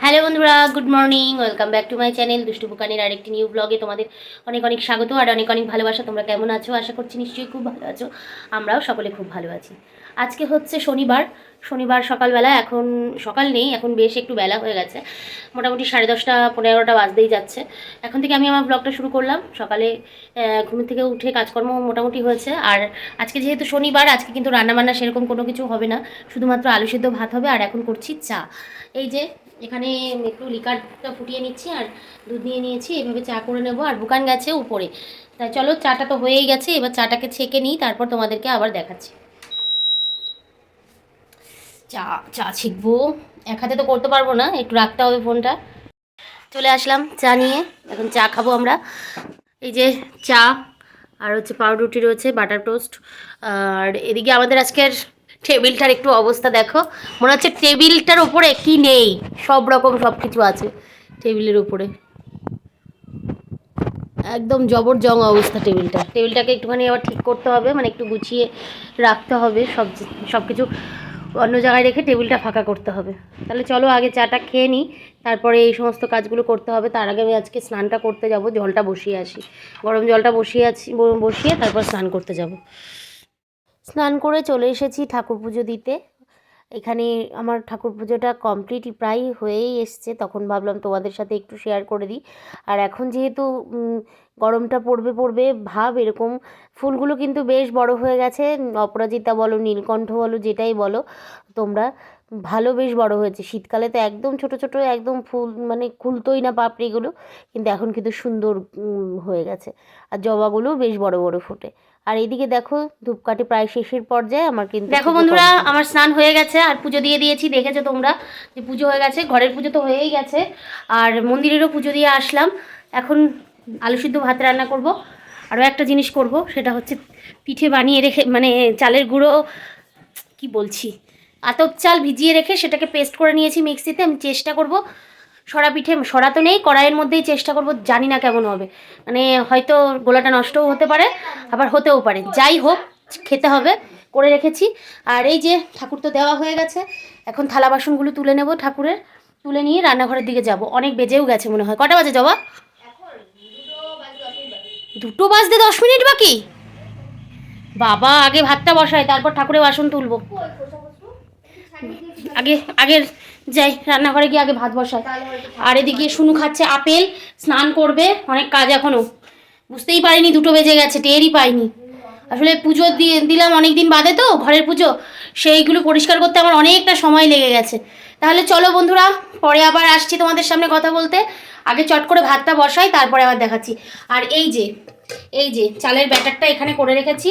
Hello বন্ধুরা, good morning, welcome back to my channel দুষ্টু বুকানির আরেকটি নিউ ব্লগে তোমাদের অনেক অনেক স্বাগত আর অনেক অনেক ভালোবাসা। তোমরা কেমন আছো? আশা করছি নিশ্চয়ই খুব ভালো আছো। আমরাও সকলে খুব ভালো আছি। আজকে হচ্ছে শনিবার সকালবেলা, এখন সকাল নেই, এখন বেশ একটু বেলা হয়ে গেছে, মোটামুটি 10:30 11টা বাজতেই যাচ্ছে। এখন থেকে আমি আমার ব্লগটা শুরু করলাম। সকালে ঘুম থেকে উঠে কাজকর্ম মোটামুটি হয়েছে। আর আজকে যেহেতু শনিবার, আজকে কিন্তু রান্নাবান্না সেরকম কোনো কিছু হবে না, শুধুমাত্র আলু সেদ্ধ ভাত হবে। আর এখন করছি চা। এই যে এখানে একটু লিকারটা ফুটিয়ে নিচ্ছি আর দুধ নিয়ে নিয়েছি, এভাবে চা করে নেবো। আর বুকান গেছে উপরে, তাই চলো চাটা তো হয়েই গেছে, এবার চাটাকে ছেঁকে নিই, তারপর তোমাদেরকে আবার দেখাচ্ছি। চা চা ছেঁকবো, এক হাতে তো করতে পারবো না, একটু রাখতে হবে ফোনটা। চলে আসলাম চা নিয়ে, এখন চা খাবো আমরা। এই যে চা, আর হচ্ছে পাউরুটি রয়েছে, বাটার টোস্ট। আর এদিকে আমাদের আজকের টেবিলটার একটু অবস্থা দেখো, মনে হচ্ছে টেবিলটার উপরে কি নেই, সব রকম সব কিছু আছে টেবিলের উপরে। একদম জবরজং অবস্থা টেবিলটাকে একটুখানি আবার ঠিক করতে হবে, মানে একটু গুছিয়ে রাখতে হবে, সব কিছু অন্য জায়গায় রেখে টেবিলটা ফাঁকা করতে হবে। তাহলে চলো আগে চাটা খেয়ে নিই, তারপরে এই সমস্ত কাজগুলো করতে হবে। তার আগে আমি আজকে স্নানটা করতে যাব, জলটা বসিয়ে আসি, গরম জলটা বসিয়ে তারপর স্নান করতে যাব। স্নান করে চলে এসেছি ঠাকুর পুজো দিতে। এখানে আমার ঠাকুর পুজোটা কমপ্লিট প্রায় হয়েই এসছে, তখন ভাবলাম তোমাদের সাথে একটু শেয়ার করে দিই। আর এখন যেহেতু গরমটা পড়বে ভাব, এরকম ফুলগুলো কিন্তু বেশ বড় হয়ে গেছে। অপরাজিতা বলো, নীলকণ্ঠ বলো, যেটাই বলো তোমরা, ভালো বেশ বড় হয়েছে। শীতকালে তো একদম ছোট ছোট একদম ফুল, মানে খুলতোই না পাপড়িগুলো, কিন্তু এখন কিন্তু সুন্দর হয়ে গেছে। আর জবাগুলো বেশ বড় বড় ফোটে। আর এইদিকে দেখো ধূপকাঠি প্রায় শেষের পর্যায়ে আমার, কিন্তু দেখো বন্ধুরা আমার স্নান হয়ে গেছে আর পুজো দিয়ে দিয়েছি। দেখেছো তোমরা যে পুজো হয়ে গেছে, ঘরের পুজো তো হয়েই গেছে, আর মন্দিরেরও পুজো দিয়ে আসলাম। এখন আলু সিদ্ধ ভাত রান্না করব। আরও একটা জিনিস করব, সেটা হচ্ছে পিঠে বানিয়ে রেখে, মানে চালের গুঁড়ো, কি বলছি, আতপ চাল ভিজিয়ে রেখে সেটাকে পেস্ট করে নিয়েছি মিক্সিতে। আমি চেষ্টা করব সরা পিঠে, সরা তো নেই, কড়াইয়ের মধ্যেই চেষ্টা করব, জানি না কেমন হবে, মানে হয়তো গোলাটা নষ্টও হতে পারে, আবার হতেও পারে, যাই হোক খেতে হবে, করে রেখেছি। আর এই যে ঠাকুর তো দেওয়া হয়ে গেছে, এখন থালা বাসনগুলো তুলে নেব ঠাকুরের, তুলে নিয়ে রান্নাঘরের দিকে যাব। অনেক বেজেও গেছে মনে হয়, কটা বাজে যাওয়া? 2টো বাজতে 10 মিনিট বাকি। বাবা, আগে ভাতটা বসায় তারপর ঠাকুরের বাসন তুলবো। আগে আগে যাই রান্নাঘরে গিয়ে আগে ভাত বসাই। আর এদিকে শুনু খাচ্ছে আপেল, স্নান করবে, অনেক কাজ এখনো। বুঝতেই পারিনি 2টো বেজে গেছে, টেরই পাইনি। আসলে পুজো দিলাম অনেক দিন বাদে, তো ঘরের পুজো, সেইগুলো পরিষ্কার করতে আমার অনেকটা সময় লেগে গেছে। তাহলে চলো বন্ধুরা, পরে আবার আসছি তোমাদের সামনে কথা বলতে। আগে চট করে ভাতটা বসাই, তারপরে আবার দেখাচ্ছি। আর এই যে চালের ব্যাটারটা এখানে করে রেখেছি।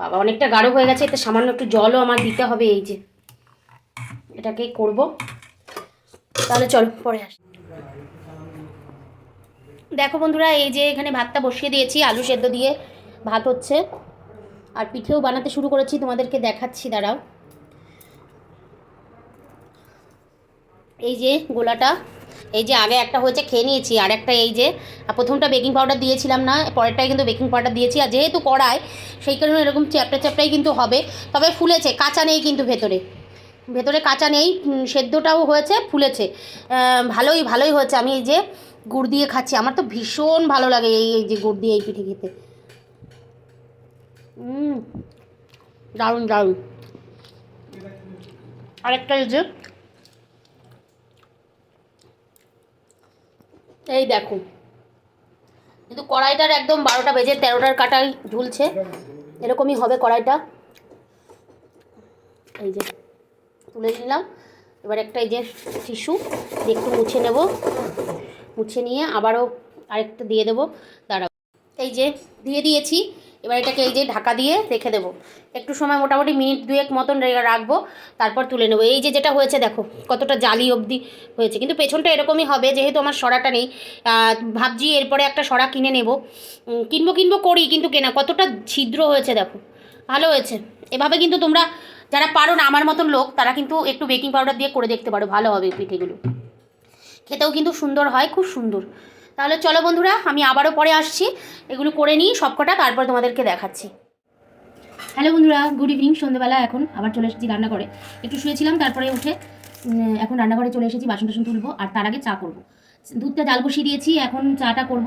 বাবা, অনেকটা গাঢ় হয়ে গেছে, এতে সামান্য একটু জলও আমার দিতে হবে। এই যে এটাকে করব, তাহলে চলো পরে আস। দেখো বন্ধুরা, এই যে এখানে ভাতটা বসিয়ে দিয়েছি, আলু সেদ্ধ দিয়ে ভাত হচ্ছে। আর পিঠেও বানাতে শুরু করেছি, তোমাদেরকে দেখাচ্ছি, দাঁড়াও। এই যে গোলাটা, এই যে আগে একটা হয়েছে খেয়ে নিয়েছি, আর একটা এই যে, প্রথমটা বেকিং পাউডার দিয়েছিলাম না, পরেরটাই কিন্তু বেকিং পাউডার দিয়েছি। আর যেহেতু কড়াই, সেই কারণে এরকম চ্যাপটা চ্যাপটাই কিন্তু হবে, তবে ফুলেছে, কাঁচা নেই কিন্তু ভেতরে, ভেতরে কাঁচা নেই, সেদ্ধটাও হয়েছে, ফুলেছে, ভালোই হয়েছে। আমি এই যে গুড় দিয়ে খাচ্ছি, আমার তো ভীষণ ভালো লাগে এই যে গুড় দিয়ে এই পিঠে খেতে। দারুণ দারুণ। আরেকটা এই যে, এই দেখো, কিন্তু কড়াইটার একদম 12টা বেজে 13টার কাটাই ঝুলছে, এরকমই হবে কড়াইটা। এই যে তুলে নিলাম, এবার একটা এই যে টিস্যু দিয়ে একটু মুছে নেব, মুছে নিয়ে আবারও আরেকটা দিয়ে দেবো, দাঁড়াও। এই যে দিয়ে দিয়েছি, এবার এটাকে এই যে ঢাকা দিয়ে রেখে দেবো একটু সময়, মোটামুটি মিনিট 2 মতন রাখবো, তারপর তুলে নেবো। এই যে যেটা হয়েছে দেখো কতটা জালি অবধি হয়েছে, কিন্তু পেছনটা এরকমই হবে, যেহেতু আমার সরাটা নেই। ভাবছি এরপরে একটা সরা কিনে নেব, কিনবো করি, কিন্তু কেনা কতটা ছিদ্র হয়েছে দেখো, ভালো হয়েছে। এভাবে কিন্তু তোমরা যারা পারো না আমার মতন লোক, তারা কিন্তু একটু বেকিং পাউডার দিয়ে করে দেখতে পারো, ভালো হবে পিঠেগুলো, খেতেও কিন্তু সুন্দর হয়, খুব সুন্দর। তাহলে চলো বন্ধুরা, আমি আবারও পরে আসছি, এগুলো করে নিই সবকটা, তারপর তোমাদেরকে দেখাচ্ছি। হ্যালো বন্ধুরা, গুড ইভিনিং, সন্ধ্যেবেলা এখন আবার চলে এসেছি রান্না করে। একটু শুয়েছিলাম, তারপরে উঠে এখন রান্নাঘরে চলে এসেছি, বাসন টাসন তুলবো আর তার আগে চা করব। দুধটা জাল বসিয়ে দিয়েছি, এখন চাটা করব।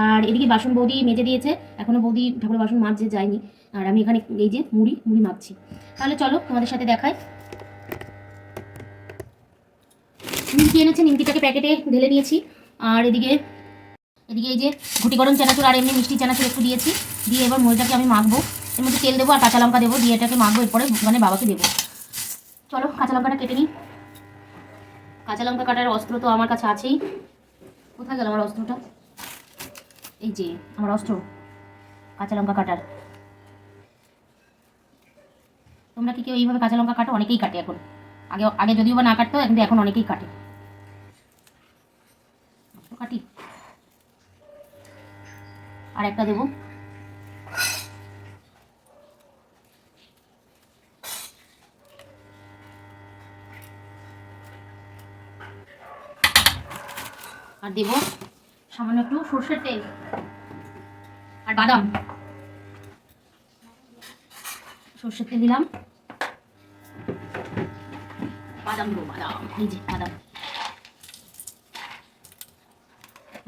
আর এদিকে বাসন বৌদি মেজে দিয়েছে, এখনও বৌদি ঠাকুরের বাসন মাজতে যায়নি। আর আমি এখানে এই যে মুড়ি মাখছি। তাহলে চলো তোমাদের সাথে দেখাই। নিমকি এনেছে, নিমকিটাকে প্যাকেটে ঢেলে নিয়েছি। আর এদিকে এই যে ঘুটি গরম চানাচুর আর এমনি মিষ্টি চানাচুর একটু দিয়েছি। দিয়ে এবার মুড়িটাকে আমি মাখবো। এর মধ্যে তেল দেবো আর কাঁচা লঙ্কা দেবো, দিয়ে এটাকে মাখবো। এরপরে মানে বাবাকে দেবো। চলো কাঁচা লঙ্কাটা কেটে নিই। কাঁচা লঙ্কা কাটার অস্ত্র তো আমার কাছে আছেই। কোথায় গেল আমার অস্ত্রটা? এই যে আমার অস্ত্র, কাঁচা লঙ্কা কাটার। তোমরা কি কেউ এইভাবে কাঁচা লঙ্কা কাটো? অনেকেই কাটে এখন। আগে যদিও বা না কাটতো, কিন্তু এখন অনেকেই কাটে। কাটি আর একটা দেবো। আর দেব সামান্য একটু সর্ষের তেল আর বাদাম। সর্ষের তেল দিলাম, বাদাম দেবো। বাদাম, এই যে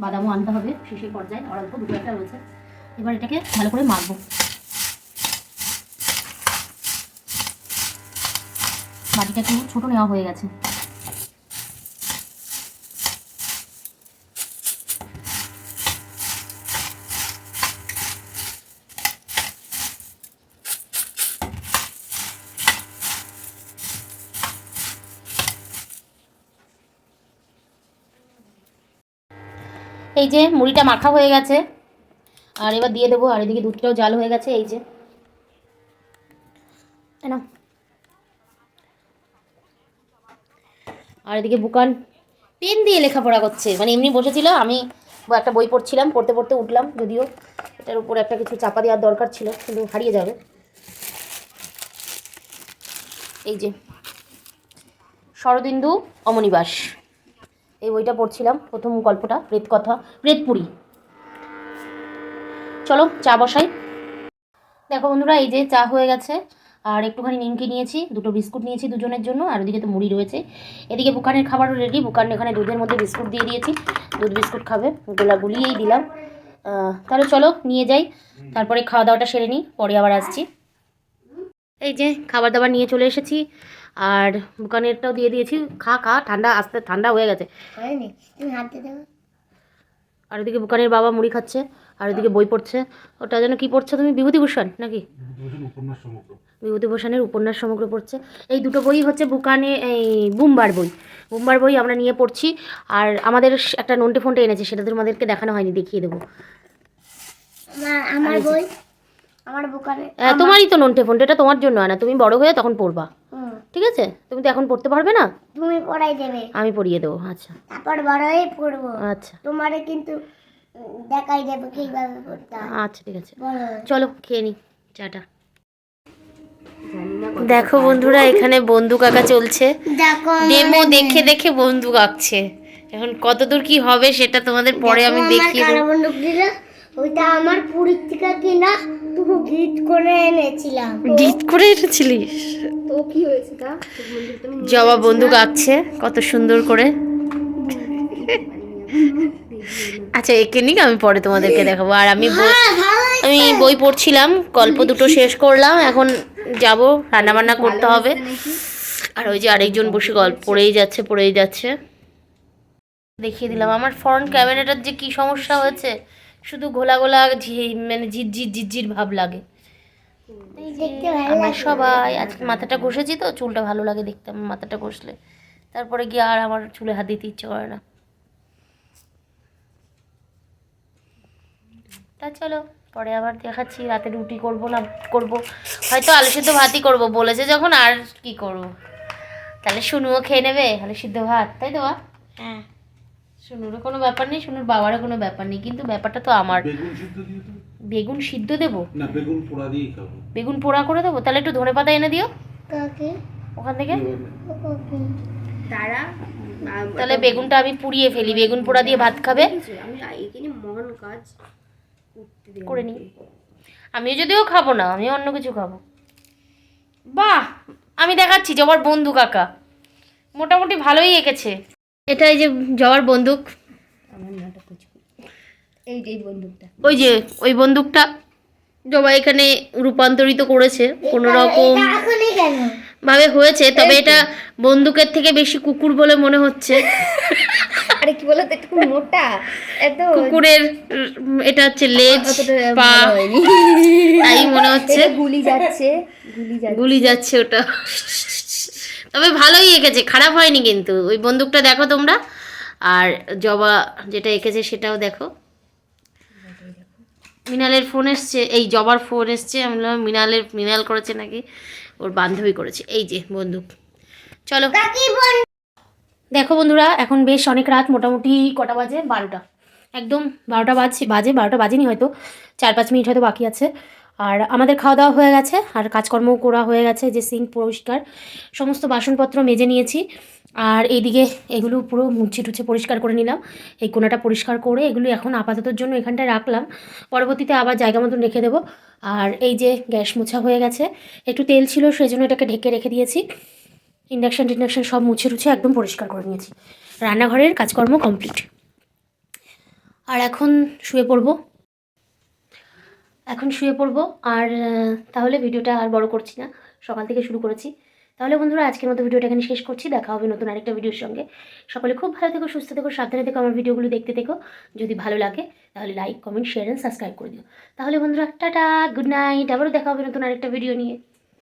বাদামও আনতে হবে শেষের পর্যায়ে, আর অল্প দুটো একটা রয়েছে। এবার এটাকে ভালো করে মাখবো। বাটিটা একটু ছোটো নেওয়া হয়ে গেছে। এই যে মুড়িটা মাখা হয়ে গেছে, আর এবার দিয়ে দেবো। আর এদিকে দুধটাও জাল হয়ে গেছে। এই যে না, আর এদিকে বুকান পেন দিয়ে লেখাপড়া করছে। মানে এমনি বসেছিল, আমি একটা বই পড়ছিলাম, পড়তে পড়তে উঠলাম। যদিও এটার উপর একটা কিছু চাপা দেওয়ার দরকার ছিল, কিন্তু হারিয়ে যাবে। এই যে শরদিন্দু অমনিবাস, এই বইটা পড়ছিলাম, প্রথম গল্পটা প্রেতকথা, প্রেতপুরী। চলো চা বসাই। দেখো বন্ধুরা, এই যে চা হয়ে গেছে। আর একটুখানি নিমকি নিয়েছি, দুটো বিস্কুট নিয়েছি দুজনের জন্য। আর ওদিকে তো মুড়ি রয়েছে। এদিকে বুকানের খাবারও রেডি। বুকান এখানে দুধের মধ্যে বিস্কুট দিয়ে দিয়েছি, দুধ বিস্কুট খাবে, গুলিয়েই দিলাম। তাহলে চলো নিয়ে যাই, তারপরে খাওয়া দাওয়াটা সেরে নিই, পরে আবার আসছি। এই যে খাবার দাবার নিয়ে চলে এসেছি, আর বুকানেরটাও দিয়ে দিয়েছি। খা ঠান্ডা, আস্তে ঠান্ডা হয়ে গেছে। আর ওদিকে বুকানের বাবা মুড়ি খাচ্ছে, আর ওদিকে বই পড়ছে। ওটা যেন কি পড়ছে তুমি? বিভূতিভূষণ নাকি? বিভূতিভূষণের উপন্যাস সমগ্র পড়ছে। এই দুটো বই হচ্ছে বুকানে, এই বুম্বার বই আমরা নিয়ে পড়ছি। আর আমাদের একটা নন্টে ফোনটা এনেছে, সেটা তোমাদেরকে দেখানো হয়নি, দেখিয়ে দেবো। আমার বই, আমার বুকানে। তোমারই তো নন্টে ফোনটা, এটা তোমার জন্য আনা, তুমি বড় হয়ে তখন পড়বা, ঠিক আছে? তুমি তো এখন পড়তে পারবে না, তুমি পড়াই দেবে, আমি পড়িয়ে দেবো। আচ্ছা, তারপর বড় হয়ে পড়বো। আচ্ছা, তোমারে কিন্তু দেখাই দেবো কিভাবে পড়তে হয়। আচ্ছা ঠিক আছে, চলো খেয়ে নি চাটা। দেখো বন্ধুরা, এখানে বন্দুক আঁকা চলছে। ডেমো দেখে দেখে বন্দুক আঁকছে। এখন কতদূর কি হবে সেটা তোমাদের পরে আমি দেখিয়ে দেবো। ওইটা আমার পুরীর থেকে কিনা, তুমি গিফট করে এনেছিলাম। গিফট করে এনেছিলিস তো? কি হয়েছে তা? জবা বন্দুক আঁকছে কত সুন্দর করে। আচ্ছা, একে নিক, আমি পরে তোমাদেরকে দেখাবো। আর আমি বই পড়ছিলাম, গল্প দুটো শেষ করলাম, এখন যাব রান্নাবান্না করতে হবে। আর ওই যে আরেকজন বসে গল্প পড়েই যাচ্ছে। দেখিয়ে দিলাম আমার ফ্রন্ট ক্যামেরাটার যে কি সমস্যা হয়েছে, শুধু ঘোলা মানে ঝিরঝির ভাব লাগে। আমরা সবাই আজকে মাথাটা ঘষেছি তো, চুলটা ভালো লাগে দেখতে আমার মাথাটা ঘষলে। তারপরে গিয়ে আর আমার চুলে হাত দিতে ইচ্ছে করে না। তা চলো পরে আবার দেখাচ্ছি। রাতে রুটি করবো না করবো, হয়তো আলু সিদ্ধ ভাতই করবো বলেছে যখন, আর কি করব। তাহলে শুনুও খেয়ে নেবে আলু সিদ্ধ ভাত, তাই তো? হ্যাঁ, শুনুরও কোনো ব্যাপার নেই, শুনুর বাবারও কোনো ব্যাপার নেই, কিন্তু ব্যাপারটা তো আমার। বেগুন সিদ্ধ দেবো না, বেগুন পোড়া দিয়ে খাবো। বেগুন পোড়া করে দেবো? তাহলে একটু ধনেপাতা এনে দিও ওখান থেকে। তাহলে বেগুনটা আমি পুড়িয়ে ফেলি, বেগুন পোড়া দিয়ে ভাত খাবে। আমি এখানে মহান কাজ করে নিই। আমিও যদিও খাবো না, আমি অন্য কিছু খাবো। বাহ, আমি দেখাচ্ছি যে আমার বন্ধু কাকা মোটামুটি ভালোই এঁকেছে। এটা এই যে জবার বন্দুক, আমার নাটা কুচু, এই যে বন্দুকটা, ওই যে ওই বন্দুকটা জবা এখানে রূপান্তরিত করেছে কোনো রকম ভাবে হয়েছে, তবে এটা বন্দুকের থেকে বেশি কুকুর বলে মনে হচ্ছে। আরে কি বলতো, একটু মোটা, এত কুকুরের এটা হচ্ছে লেজ, অতটা পা, ভালো হয়নি, তাই মনে হচ্ছে। এটা গুলি যাচ্ছে, গুলি যাচ্ছে ওটা। তবে ভালোই এঁকেছে, খারাপ হয়নি কিন্তু। ওই বন্দুকটা দেখো তোমরা, আর জবা যেটা এঁকেছে সেটাও দেখো। মৃণালের ফোন এসছে, এই জবার ফোন এসছে, আমি বললাম মৃণাল করেছে নাকি ওর বান্ধবী করেছে। এই যে বন্দুক। চলো দেখো বন্ধুরা, এখন বেশ অনেক রাত, মোটামুটি কটা বাজে, 12টা, একদম 12টা বাজে 12টা বাজেনি হয়তো, 4-5 মিনিট হয়তো বাকি আছে। আর আমাদের খাওয়া দাওয়া হয়ে গেছে, আর কাজকর্ম করা হয়ে গেছে, যে সিঙ্ক পরিষ্কার, সমস্ত বাসনপত্র মেজে নিয়েছি। আর এইদিকে এগুলো পুরো মুছে টুছে পরিষ্কার করে নিলাম, এই কোণাটা পরিষ্কার করে এগুলো এখন আপাততর জন্য এখানটায় রাখলাম, পরবর্তীতে আবার জায়গা মতন রেখে দেবো। আর এই যে গ্যাস মোছা হয়ে গেছে, একটু তেল ছিল সেই জন্য এটাকে ঢেকে রেখে দিয়েছি। ইন্ডাকশান সব মুছে টুছে একদম পরিষ্কার করে নিয়েছি, রান্নাঘরের কাজকর্ম কমপ্লিট। আর এখন শুয়ে পড়বো, আর তাহলে ভিডিওটা আর বড় করছি না, সকাল থেকে শুরু করেছি। তাহলে বন্ধুরা আজকের মতো ভিডিওটা এখানে শেষ করছি, দেখা হবে নতুন আরেকটা ভিডিওর সঙ্গে। সকলে খুব ভালো থেকো, সুস্থ থেকো, সাবধানে থেকো, আমার ভিডিওগুলো দেখতে থেকো। যদি ভালো লাগে তাহলে like, comment, share and subscribe করে দিও। তাহলে বন্ধুরা টাটা, গুড নাইট, আবারও দেখা হবে নতুন আরেকটা ভিডিও নিয়ে।